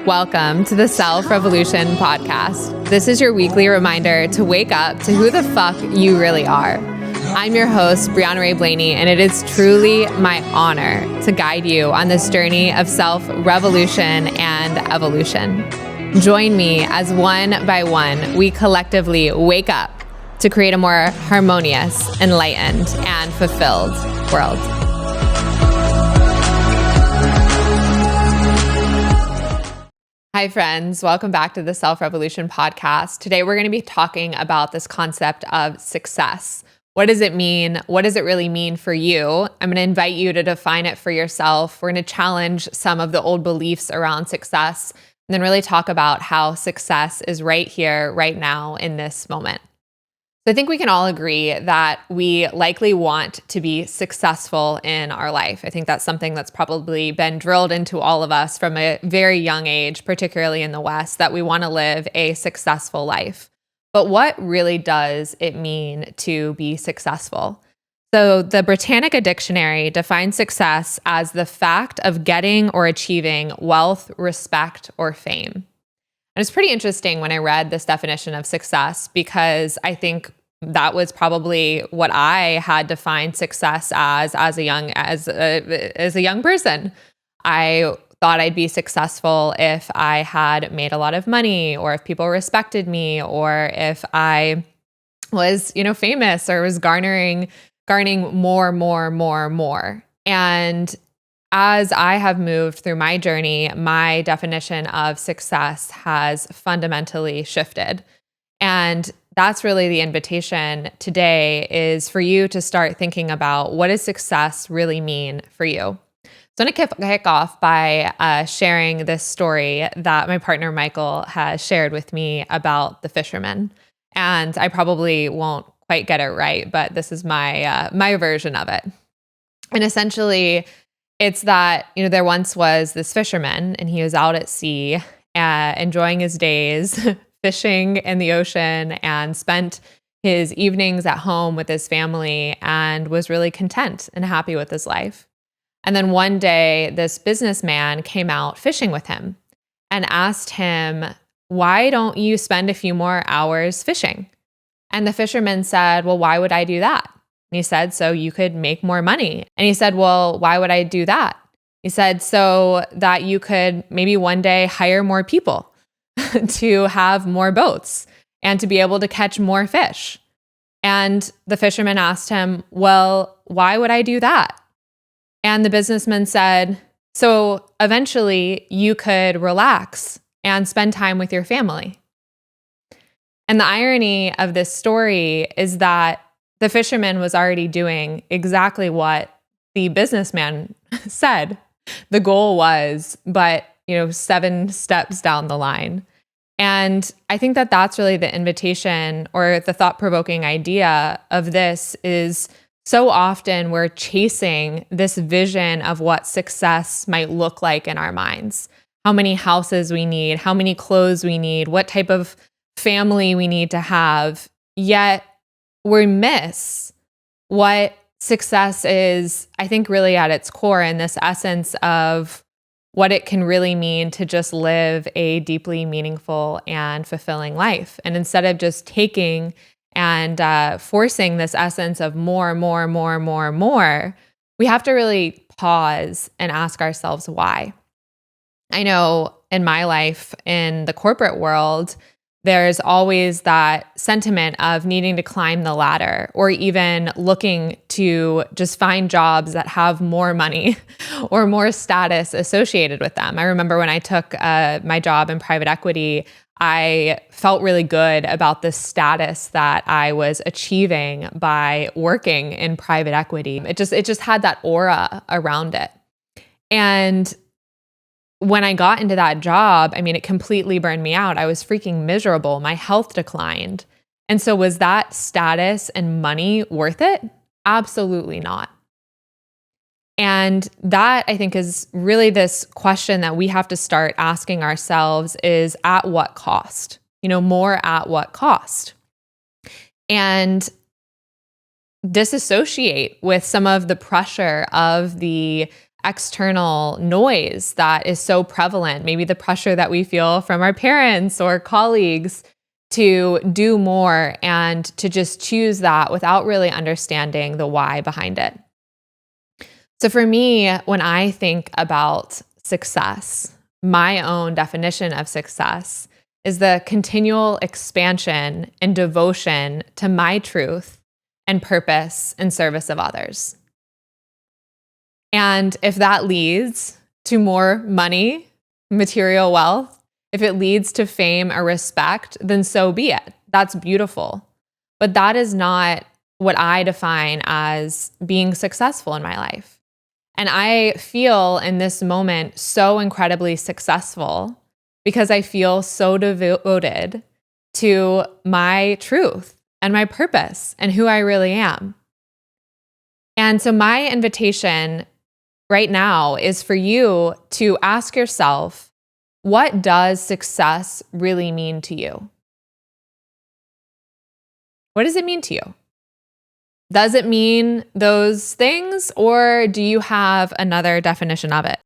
Welcome to the Self-Revolution podcast. This is your weekly reminder to wake up to who the fuck you really are. I'm your host, Breanna Rae Blaney, and it is truly my honor to guide you on this journey of self-revolution and evolution. Join me as one by one, we collectively wake up to create a more harmonious, enlightened, and fulfilled world. Hi, friends. Welcome back to the Self-Revolution podcast. Today, we're going to be talking about this concept of success. What does it mean? What does it really mean for you? I'm going to invite you to define it for yourself. We're going to challenge some of the old beliefs around success, and then really talk about how success is right here, right now, in this moment. So I think we can all agree that we likely want to be successful in our life. I think that's something that's probably been drilled into all of us from a very young age, particularly in the West, that we want to live a successful life. But what really does it mean to be successful? So the Britannica Dictionary defines success as the fact of getting or achieving wealth, respect, or fame. And it's pretty interesting when I read this definition of success, because I think that was probably what I had defined success as a young person. I thought I'd be successful if I had made a lot of money, or if people respected me, or if I was, famous, or was garnering more. And as I have moved through my journey, my definition of success has fundamentally shifted. And that's really the invitation today, is for you to start thinking about, what does success really mean for you? So I'm going to kick off by sharing this story that my partner Michael has shared with me about the Fisherman. And I probably won't quite get it right, but this is my version of it. And essentially, it's that, there once was this fisherman, and he was out at sea, enjoying his days, fishing in the ocean, and spent his evenings at home with his family, and was really content and happy with his life. And then one day, this businessman came out fishing with him and asked him, "Why don't you spend a few more hours fishing?" And the fisherman said, "Well, why would I do that?" And he said, "So you could make more money." And he said, "Well, why would I do that?" He said, "So that you could maybe one day hire more people to have more boats and to be able to catch more fish." And the fisherman asked him, "Well, why would I do that?" And the businessman said, "So eventually you could relax and spend time with your family." And the irony of this story is that the fisherman was already doing exactly what the businessman said the goal was, but 7 steps down the line. And I think that that's really the invitation, or the thought-provoking idea of this, is so often we're chasing this vision of what success might look like in our minds. How many houses we need, how many clothes we need, what type of family we need to have. Yet we miss what success is, I think, really at its core, in this essence of what it can really mean to just live a deeply meaningful and fulfilling life. And instead of just taking and forcing this essence of more, we have to really pause and ask ourselves why. I know in my life, in the corporate world, there's always that sentiment of needing to climb the ladder, or even looking to just find jobs that have more money or more status associated with them. I remember when I took my job in private equity, I felt really good about the status that I was achieving by working in private equity. It just had that aura around it. And when I got into that job, it completely burned me out. I was freaking miserable. My health declined. And so was that status and money worth it? Absolutely not. And that, I think, is really this question that we have to start asking ourselves, is at what cost? More at what cost? And disassociate with some of the pressure of the external noise that is so prevalent, maybe the pressure that we feel from our parents or colleagues to do more and to just choose that without really understanding the why behind it. So for me, when I think about success, my own definition of success is the continual expansion and devotion to my truth and purpose in service of others. And if that leads to more money, material wealth, if it leads to fame or respect, then so be it. That's beautiful. But that is not what I define as being successful in my life. And I feel in this moment so incredibly successful because I feel so devoted to my truth and my purpose and who I really am. And so my invitation right now is for you to ask yourself, what does success really mean to you? What does it mean to you? Does it mean those things, or do you have another definition of it?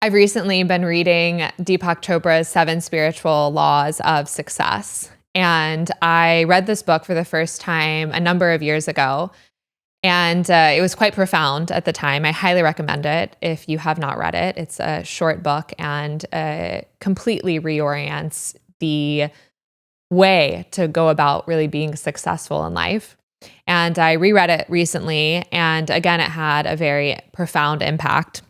I've recently been reading Deepak Chopra's 7 Spiritual Laws of Success, and I read this book for the first time a number of years ago, and it was quite profound at the time. I highly recommend it if you have not read it. It's a short book and completely reorients the way to go about really being successful in life. And I reread it recently, and again, it had a very profound impact.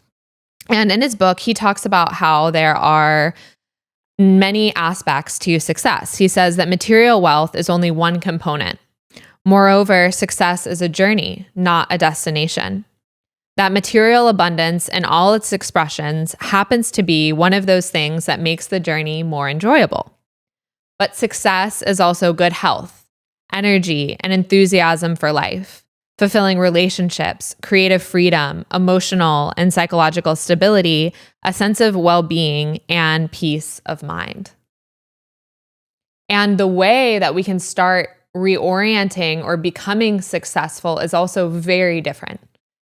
And in his book, he talks about how there are many aspects to success. He says that material wealth is only one component. Moreover, success is a journey, not a destination. That material abundance in all its expressions happens to be one of those things that makes the journey more enjoyable. But success is also good health, energy, and enthusiasm for life, fulfilling relationships, creative freedom, emotional and psychological stability, a sense of well-being, and peace of mind. And the way that we can start reorienting or becoming successful is also very different.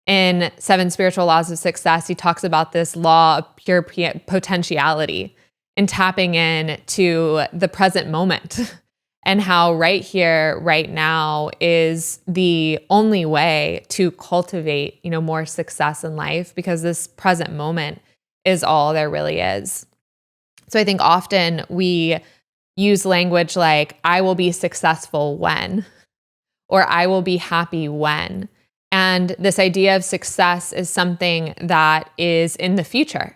In 7 Spiritual Laws of Success, he talks about this law of pure potentiality and tapping in to the present moment and how right here, right now is the only way to cultivate, more success in life, because this present moment is all there really is. So I think often we use language like, I will be successful when, or I will be happy when. And this idea of success is something that is in the future.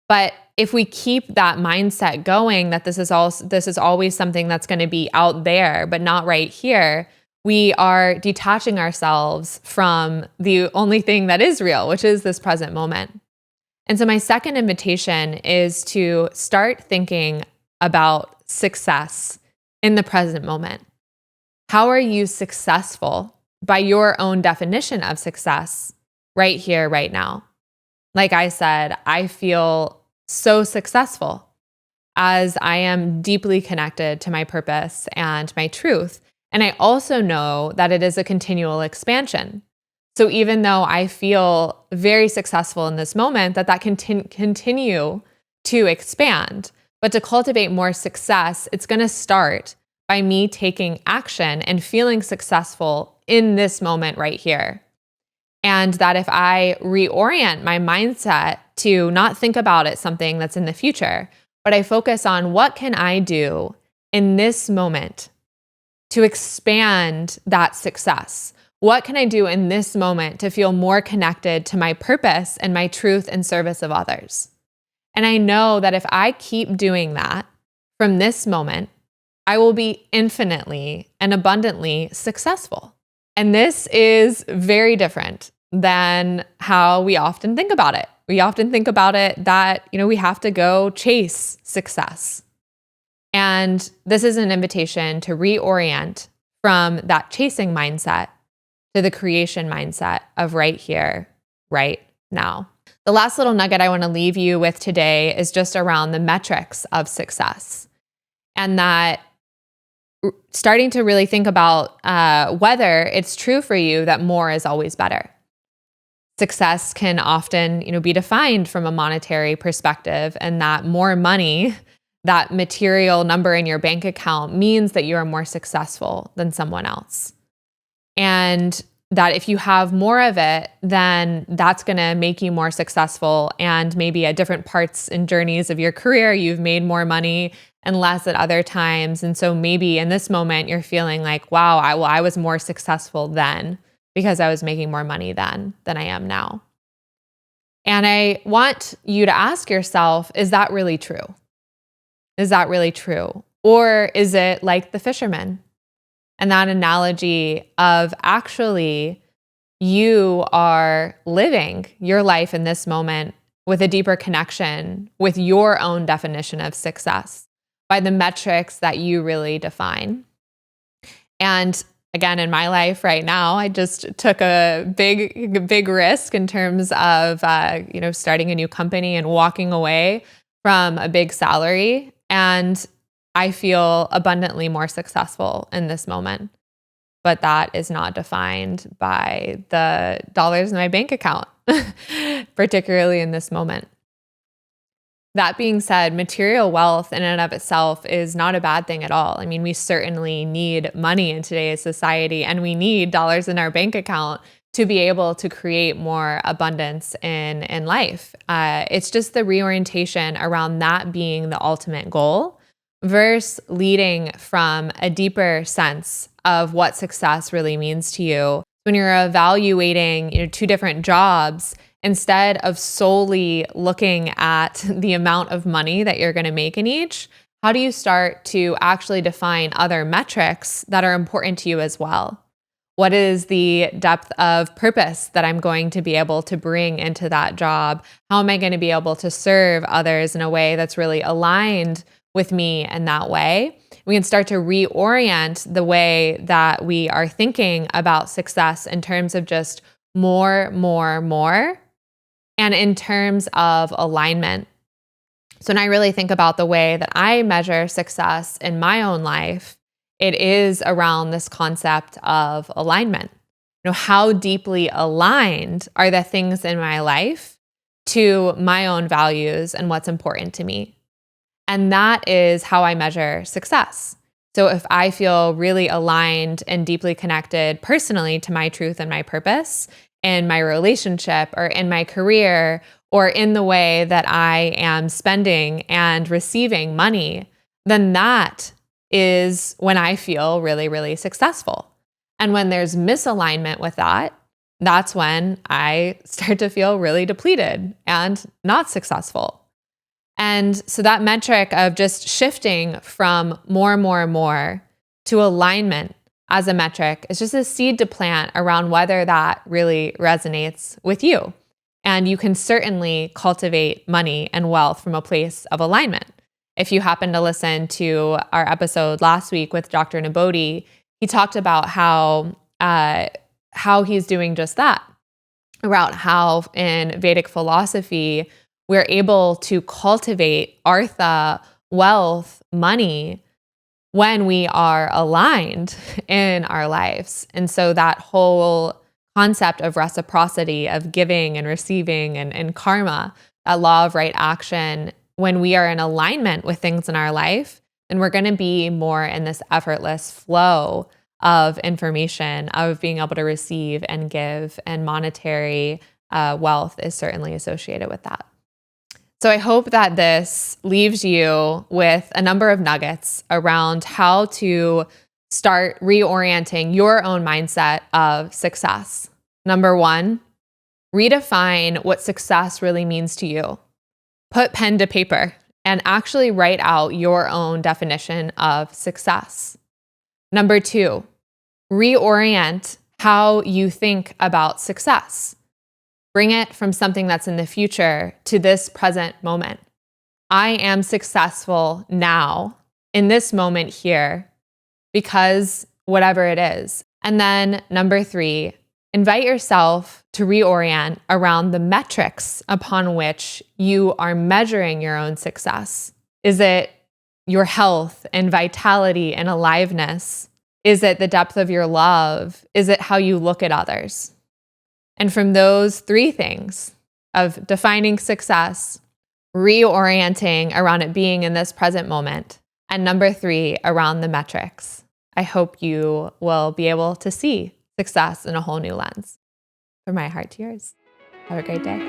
But if we keep that mindset going, that this is always something that's going to be out there, but not right here, we are detaching ourselves from the only thing that is real, which is this present moment. And so my second invitation is to start thinking about success in the present moment. How are you successful by your own definition of success right here, right now? Like I said, I feel so successful as I am deeply connected to my purpose and my truth. And I also know that it is a continual expansion. So even though I feel very successful in this moment, that can continue to expand. But to cultivate more success, it's going to start by me taking action and feeling successful in this moment right here. And that if I reorient my mindset to not think about it something that's in the future, but I focus on what can I do in this moment to expand that success? What can I do in this moment to feel more connected to my purpose and my truth in service of others? And I know that if I keep doing that from this moment, I will be infinitely and abundantly successful. And this is very different than how we often think about it. We often think about it that, we have to go chase success. And this is an invitation to reorient from that chasing mindset to the creation mindset of right here, right now. The last little nugget I want to leave you with today is just around the metrics of success, and that starting to really think about whether it's true for you that more is always better. Success can often, be defined from a monetary perspective, and that more money, that material number in your bank account, means that you are more successful than someone else. And that if you have more of it, then that's going to make you more successful. And maybe at different parts and journeys of your career, you've made more money and less at other times. And so maybe in this moment, you're feeling like, wow, I was more successful then because I was making more money then than I am now. And I want you to ask yourself, is that really true? Is that really true? Or is it like the fisherman? And that analogy of actually you are living your life in this moment with a deeper connection with your own definition of success by the metrics that you really define. And again, in my life right now, I just took a big risk in terms of, starting a new company and walking away from a big salary. And I feel abundantly more successful in this moment, but that is not defined by the dollars in my bank account, particularly in this moment. That being said, material wealth in and of itself is not a bad thing at all. I mean, we certainly need money in today's society, and we need dollars in our bank account to be able to create more abundance in life. It's just the reorientation around that being the ultimate goal versus leading from a deeper sense of what success really means to you. When you're evaluating, two different jobs, instead of solely looking at the amount of money that you're going to make in each, how do you start to actually define other metrics that are important to you as well? What is the depth of purpose that I'm going to be able to bring into that job? How am I going to be able to serve others in a way that's really aligned with me in that way? We can start to reorient the way that we are thinking about success in terms of just more, and in terms of alignment. So when I really think about the way that I measure success in my own life, it is around this concept of alignment. How deeply aligned are the things in my life to my own values and what's important to me? And that is how I measure success. So if I feel really aligned and deeply connected personally to my truth and my purpose in my relationship or in my career or in the way that I am spending and receiving money, then that is when I feel really, really successful. And when there's misalignment with that, that's when I start to feel really depleted and not successful. And so that metric of just shifting from more to alignment as a metric is just a seed to plant around whether that really resonates with you. And you can certainly cultivate money and wealth from a place of alignment. If you happen to listen to our episode last week with Dr. Nabodi, he talked about how he's doing just that, about how in Vedic philosophy, we're able to cultivate artha, wealth, money, when we are aligned in our lives. And so that whole concept of reciprocity, of giving and receiving and karma, that law of right action, when we are in alignment with things in our life, then we're going to be more in this effortless flow of information, of being able to receive and give, and monetary wealth is certainly associated with that. So I hope that this leaves you with a number of nuggets around how to start reorienting your own mindset of success. Number one, redefine what success really means to you. Put pen to paper and actually write out your own definition of success. Number two, reorient how you think about success. Bring it from something that's in the future to this present moment. I am successful now in this moment here because whatever it is. And then number three, invite yourself to reorient around the metrics upon which you are measuring your own success. Is it your health and vitality and aliveness? Is it the depth of your love? Is it how you look at others? And from those three things of defining success, reorienting around it being in this present moment, and number 3, around the metrics, I hope you will be able to see success in a whole new lens. From my heart to yours. Have a great day.